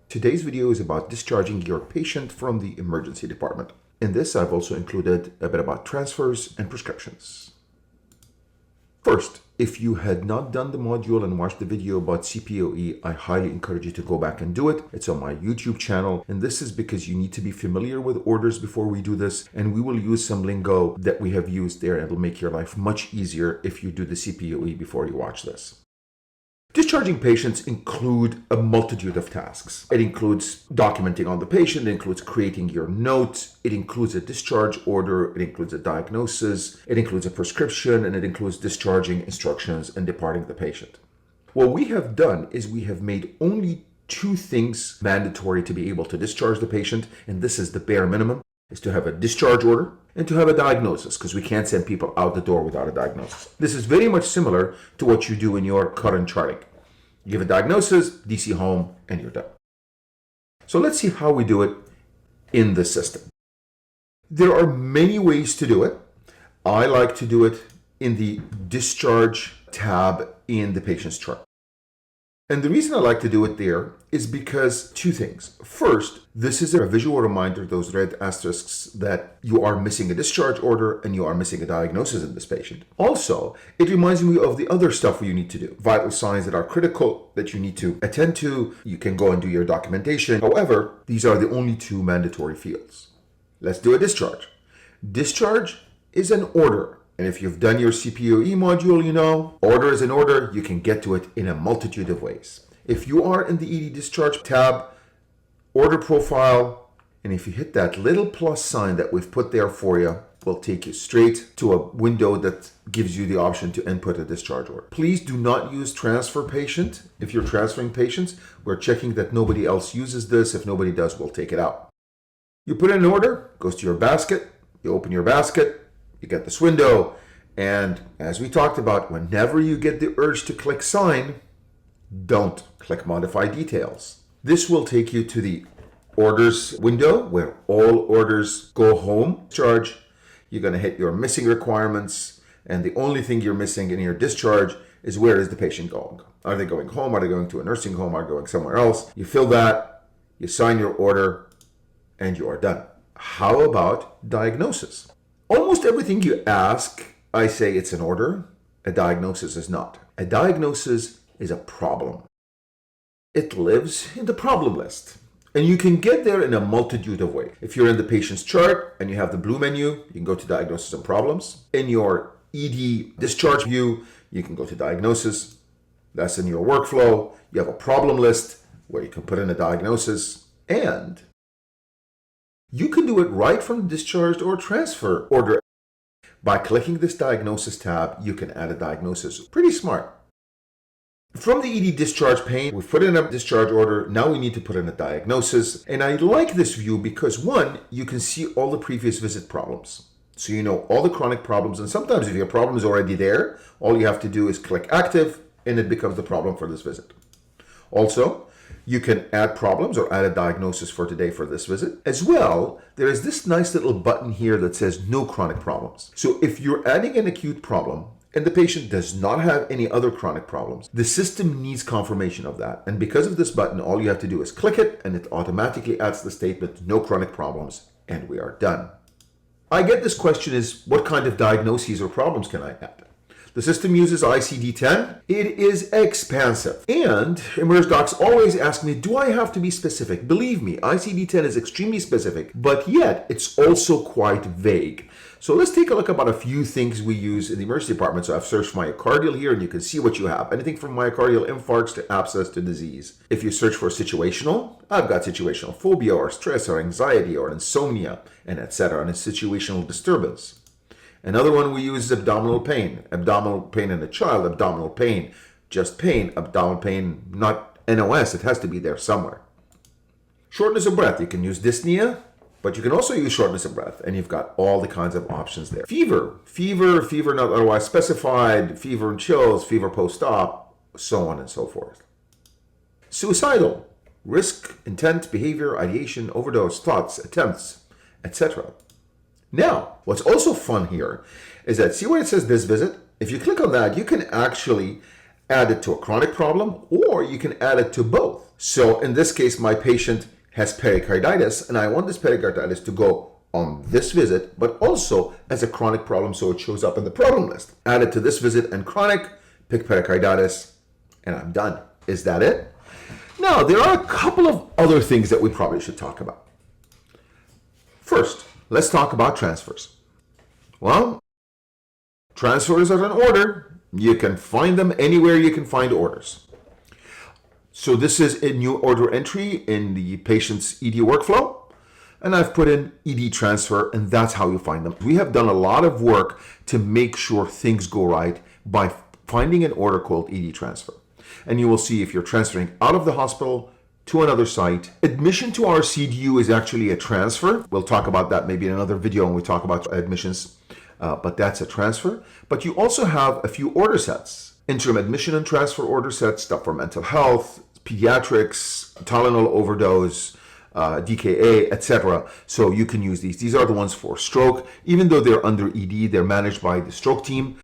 Today's video is about discharging your patient from the emergency department. In this, I've also included a bit about transfers and prescriptions. First, if you had not done the module and watched the video about CPOE, I highly encourage you to go back and do it. It's on my YouTube channel, and this is because you need to be familiar with orders before we do this, and we will use some lingo that we have used there, and it'll make your life much easier if you do the CPOE before you watch this. Discharging patients include a multitude of tasks. It includes documenting on the patient, it includes creating your notes, it includes a discharge order, it includes a diagnosis, it includes a prescription, and it includes discharging instructions and departing the patient. What we have done is we have made only two things mandatory to be able to discharge the patient, and this is the bare minimum, is to have a discharge order and to have a diagnosis, because we can't send people out the door without a diagnosis. This is very much similar to what you do in your current charting. You give a diagnosis, DC home, and you're done. So let's see how we do it in the system. There are many ways to do it. I like to do it in the discharge tab in the patient's chart. And the reason I like to do it there is because two things. First, this is a visual reminder, those red asterisks, that you are missing a discharge order and you are missing a diagnosis in this patient. Also, it reminds me of the other stuff you need to do. Vital signs that are critical that you need to attend to. You can go and do your documentation. However, these are the only two mandatory fields. Let's do a discharge. Discharge is an order. And if you've done your CPOE module, you know, order is an order. You can get to it in a multitude of ways. If you are in the ED discharge tab, order profile, and if you hit that little plus sign that we've put there for you, will take you straight to a window that gives you the option to input a discharge order. Please do not use transfer patient. If you're transferring patients, we're checking that nobody else uses this. If nobody does, we'll take it out. You put in an order, goes to your basket, you open your basket, you get this window, and as we talked about, whenever you get the urge to click sign, don't click modify details. This will take you to the orders window where all orders go home. Discharge, you're going to hit your missing requirements, and the only thing you're missing in your discharge is where is the patient going. Are they going home? Are they going to a nursing home? Are they going somewhere else? You fill that, you sign your order, and you are done. How about diagnosis? Almost everything you ask, I say it's an order. A diagnosis is not. A diagnosis is a problem. It lives in the problem list. And you can get there in a multitude of ways. If you're in the patient's chart and you have the blue menu, you can go to diagnosis and problems. In your ED discharge view, you can go to diagnosis. That's in your workflow. You have a problem list where you can put in a diagnosis, and you can do it right from the discharged or transfer order. By clicking this diagnosis tab, you can add a diagnosis. Pretty smart. From the ED discharge pane, we've put in a discharge order. Now we need to put in a diagnosis. And I like this view because, one, you can see all the previous visit problems. So you know all the chronic problems. And sometimes if your problem is already there, all you have to do is click active and it becomes the problem for this visit. Also, you can add problems or add a diagnosis for today for this visit. As well, there is this nice little button here that says no chronic problems. So if you're adding an acute problem and the patient does not have any other chronic problems, the system needs confirmation of that. And because of this button, all you have to do is click it and it automatically adds the statement no chronic problems, and we are done. I get this question is, what kind of diagnoses or problems can I add? The system uses ICD-10. It is expansive. And Emerge Docs always ask me, do I have to be specific? Believe me, ICD-10 is extremely specific, but yet it's also quite vague. So let's take a look about a few things we use in the emergency department. So I've searched myocardial here, and you can see what you have. Anything from myocardial infarcts to abscess to disease. If you search for situational, I've got situational phobia or stress or anxiety or insomnia, and etc. and a situational disturbance. Another one we use is abdominal pain in a child, abdominal pain, just pain, abdominal pain, not NOS, it has to be there somewhere. Shortness of breath, you can use dyspnea, but you can also use shortness of breath, and you've got all the kinds of options there. Fever not otherwise specified, fever and chills, fever post-op, so on and so forth. Suicidal, risk, intent, behavior, ideation, overdose, thoughts, attempts, etc. Now, what's also fun here is that, see where it says this visit? If you click on that, you can actually add it to a chronic problem, or you can add it to both. So in this case, my patient has pericarditis, and I want this pericarditis to go on this visit, but also as a chronic problem, so it shows up in the problem list. Add it to this visit and chronic, pick pericarditis, and I'm done. Is that it? Now, there are a couple of other things that we probably should talk about. First, let's talk about transfers. Well, transfers are an order. You can find them anywhere you can find orders. So this is a new order entry in the patient's ED workflow, and I've put in ED transfer, and that's how you find them. We have done a lot of work to make sure things go right by finding an order called ED transfer. And you will see if you're transferring out of the hospital to another site. Admission to our CDU is actually a transfer. We'll talk about that maybe in another video when we talk about admissions, but that's a transfer. But you also have a few order sets. Interim admission and transfer order sets, stuff for mental health, pediatrics, Tylenol overdose, DKA, etc. So you can use these. These are the ones for stroke. Even though they're under ED, they're managed by the stroke team.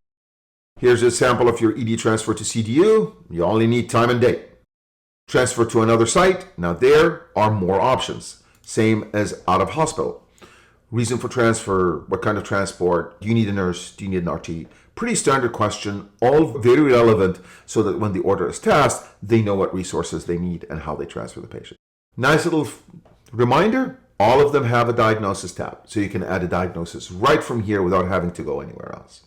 Here's a sample of your ED transfer to CDU. You only need time and date. Transfer to another site. Now there are more options. Same as out of hospital. Reason for transfer, what kind of transport, do you need a nurse, do you need an RT? Pretty standard question, all very relevant so that when the order is tasked, they know what resources they need and how they transfer the patient. Nice little reminder, all of them have a diagnosis tab, so you can add a diagnosis right from here without having to go anywhere else.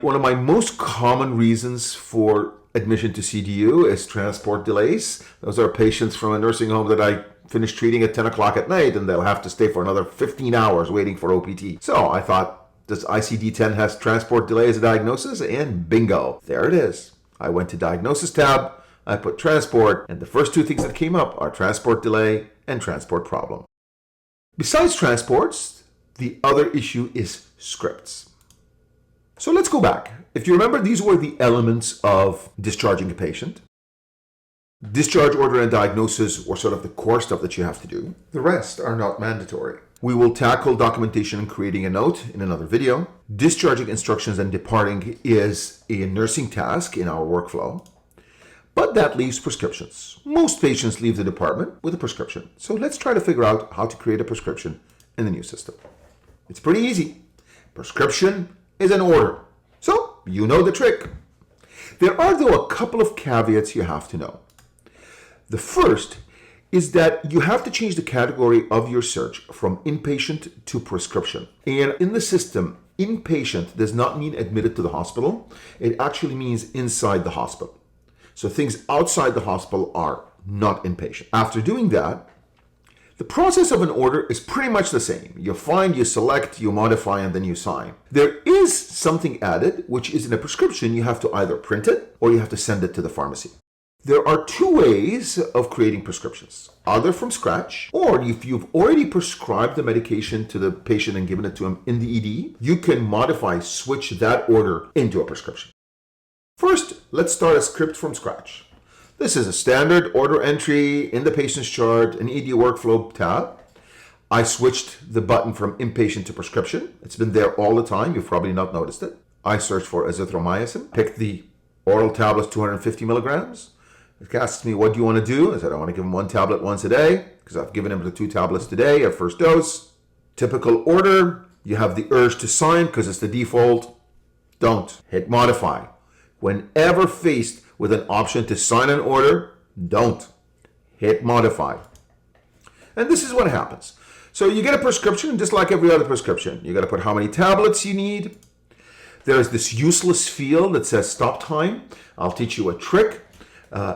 One of my most common reasons for admission to CDU is transport delays. Those are patients from a nursing home that I finished treating at 10 o'clock at night, and they'll have to stay for another 15 hours waiting for OPT. So I thought, does ICD-10 has transport delay as a diagnosis? And bingo, there it is. I went to diagnosis tab, I put transport, and the first two things that came up are transport delay and transport problem. Besides transports, the other issue is scripts. So let's go back. If you remember, these were the elements of discharging a patient. Discharge order and diagnosis were sort of the core stuff that you have to do. The rest are not mandatory. We will tackle documentation and creating a note in another video. Discharging instructions and departing is a nursing task in our workflow, but that leaves prescriptions. Most patients leave the department with a prescription. So let's try to figure out how to create a prescription in the new system. It's pretty easy. Prescription is an order. So you know the trick. There are, though, a couple of caveats you have to know. The first is that you have to change the category of your search from inpatient to prescription. And in the system, inpatient does not mean admitted to the hospital. It actually means inside the hospital. So things outside the hospital are not inpatient. After doing that, the process of an order is pretty much the same. You find, you select, you modify, and then you sign. There is something added, which is in a prescription. You have to either print it or you have to send it to the pharmacy. There are two ways of creating prescriptions, either from scratch, or if you've already prescribed the medication to the patient and given it to him in the ED, you can modify, switch that order into a prescription. First, let's start a script from scratch. This is a standard order entry in the patient's chart, an ED workflow tab. I switched the button from inpatient to prescription. It's been there all the time. You've probably not noticed it. I searched for azithromycin, picked the oral tablets, 250 milligrams. It asks me, what do you want to do? I said, I want to give him one tablet once a day, because I've given him the 2 tablets today at first dose. Typical order. You have the urge to sign because it's the default. Don't. Hit modify. Whenever faced with an option to sign an order, don't. Hit modify. And this is what happens. So you get a prescription just like every other prescription. You got to put how many tablets you need. There's this useless field that says stop time. I'll teach you a trick.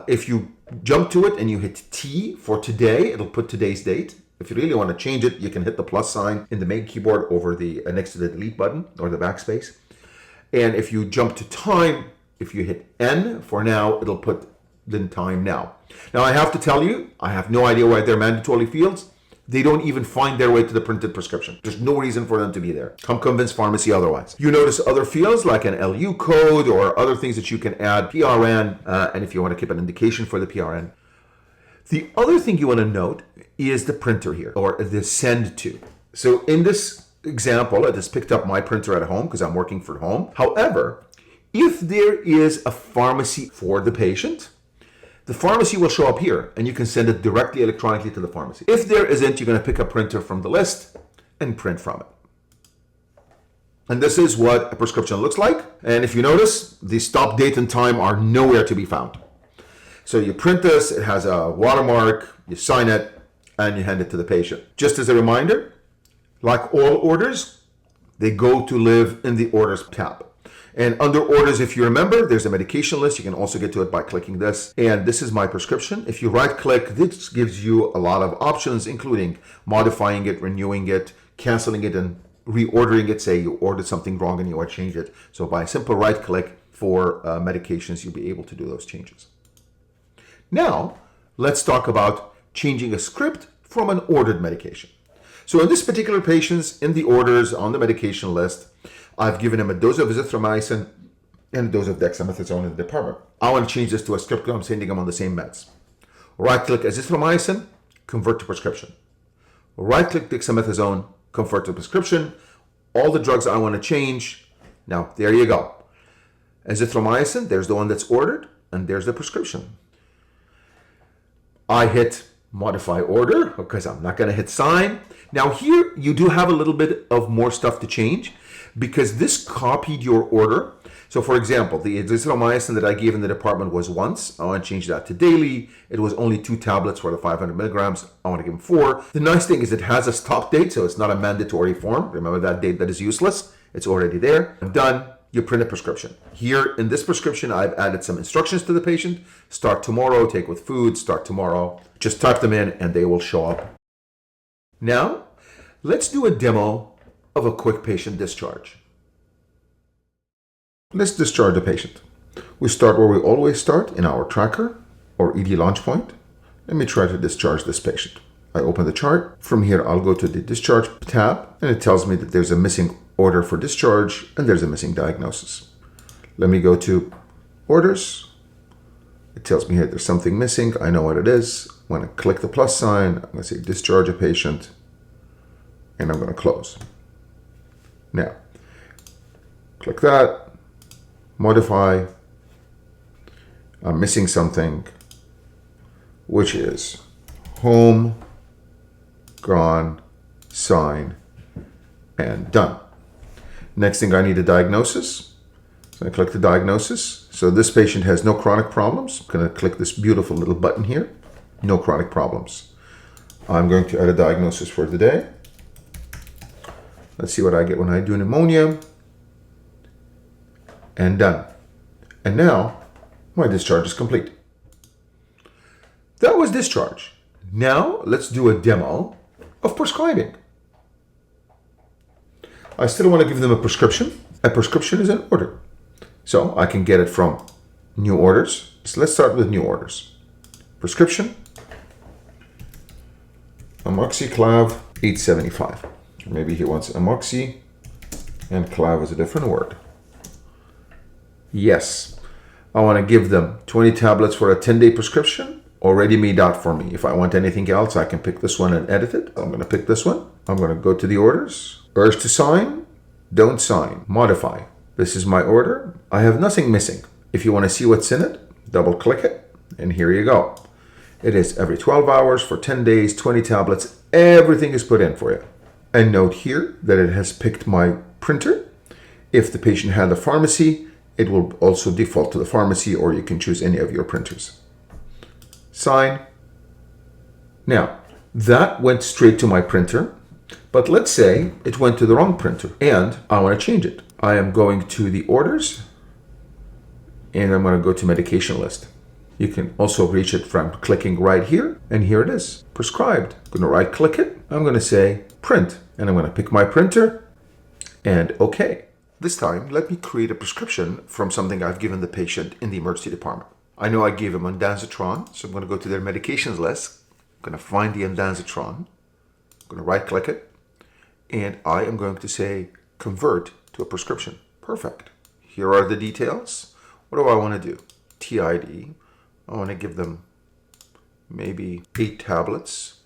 If you jump to it and you hit T for today, it'll put today's date. If you really want to change it, you can hit the plus sign in the main keyboard over the next to the delete button or the backspace. And if you jump to time, if you hit N for now, it'll put the time now. Now I have to tell you, I have no idea why they're mandatory fields. They don't even find their way to the printed prescription. There's no reason for them to be there. Come convince pharmacy otherwise. You notice other fields like an LU code or other things that you can add, PRN, and if you want to keep an indication for the PRN. The other thing you want to note is the printer here, or the send to. So in this example, I just picked up my printer at home because I'm working from home. However, if there is a pharmacy for the patient, the pharmacy will show up here and you can send it directly electronically to the pharmacy. If there isn't, you're going to pick a printer from the list and print from it. And this is what a prescription looks like. And if you notice, the stop date and time are nowhere to be found. So you print this, it has a watermark, you sign it, and you hand it to the patient. Just as a reminder, like all orders, they go to live in the orders tab. And under orders, if you remember, there's a medication list. You can also get to it by clicking this. And this is my prescription. If you right click, this gives you a lot of options, including modifying it, renewing it, canceling it, and reordering it. Say you ordered something wrong and you want to change it. So by a simple right click for medications, you'll be able to do those changes. Now, let's talk about changing a script from an ordered medication. So in this particular patient's, in the orders on the medication list, I've given him a dose of azithromycin and a dose of dexamethasone in the department. I want to change this to a script because I'm sending him on the same meds. Right-click azithromycin, convert to prescription. Right-click dexamethasone, convert to prescription. All the drugs I want to change. Now, there you go. Azithromycin, there's the one that's ordered, and there's the prescription. I hit modify order because I'm not going to hit sign. Now here you do have a little bit of more stuff to change because this copied your order. So for example, the azithromycin that I gave in the department was once. I want to change that to daily. It was only 2 tablets for the 500 milligrams. I want to give him 4. The nice thing is it has a stop date, so it's not a mandatory form. Remember that date that is useless. It's already there. I'm done. You print a prescription. Here in this prescription, I've added some instructions to the patient. Start tomorrow, take with food, start tomorrow. Just type them in and they will show up. Now, let's do a demo of a quick patient discharge. Let's discharge the patient. We start where we always start in our tracker or ED launch point. Let me try to discharge this patient. I open the chart. From here, I'll go to the discharge tab and it tells me that there's a missing order for discharge and there's a missing diagnosis. Let me go to orders. It tells me here there's something missing. I know what it is. When I click the plus sign, I'm going to say discharge a patient and I'm going to close. Now, click that, modify. I'm missing something, which is home, gone, sign, and done. Next thing, I need a diagnosis. So I click the diagnosis. So this patient has no chronic problems. I'm going to click this beautiful little button here. No chronic problems. I'm going to add a diagnosis for today. Let's see what I get when I do pneumonia. And done. And now my discharge is complete. That was discharge. Now let's do a demo of prescribing. I still want to give them a prescription. A prescription is an order. So I can get it from new orders. So let's start with new orders. Prescription. Amoxiclav 875. Maybe he wants amoxi and clav is a different word. Yes. I want to give them 20 tablets for a 10-day prescription. Already made out for me. If I want anything else, I can pick this one and edit it. I'm going to pick this one. I'm going to go to the orders. Urge to sign, don't sign, modify. This is my order. I have nothing missing. If you want to see what's in it, double click it, and here you go. It is every 12 hours for 10 days, 20 tablets. Everything is put in for you. And note here that it has picked my printer. If the patient had a pharmacy, it will also default to the pharmacy, or you can choose any of your printers. Sign. Now, that went straight to my printer. But let's say it went to the wrong printer and I want to change it. I am going to the orders and I'm going to go to medication list. You can also reach it from clicking right here, and here it is, prescribed. I'm going to right click it. I'm going to say print and I'm going to pick my printer and okay. This time, let me create a prescription from something I've given the patient in the emergency department. I know I gave him ondansetron, so I'm going to go to their medications list. I'm going to find the ondansetron. I'm going to right click it. And I am going to say convert to a prescription. Perfect. Here are the details. What do I want to do? TID. I want to give them maybe 8 tablets.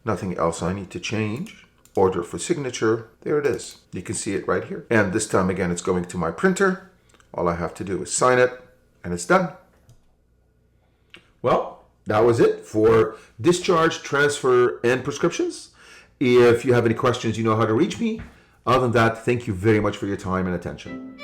Nothing else I need to change. Order for signature. There it is. You can see it right here. And this time again, it's going to my printer. All I have to do is sign it and it's done. Well, that was it for discharge, transfer, and prescriptions. If you have any questions, you know how to reach me. Other than that, thank you very much for your time and attention.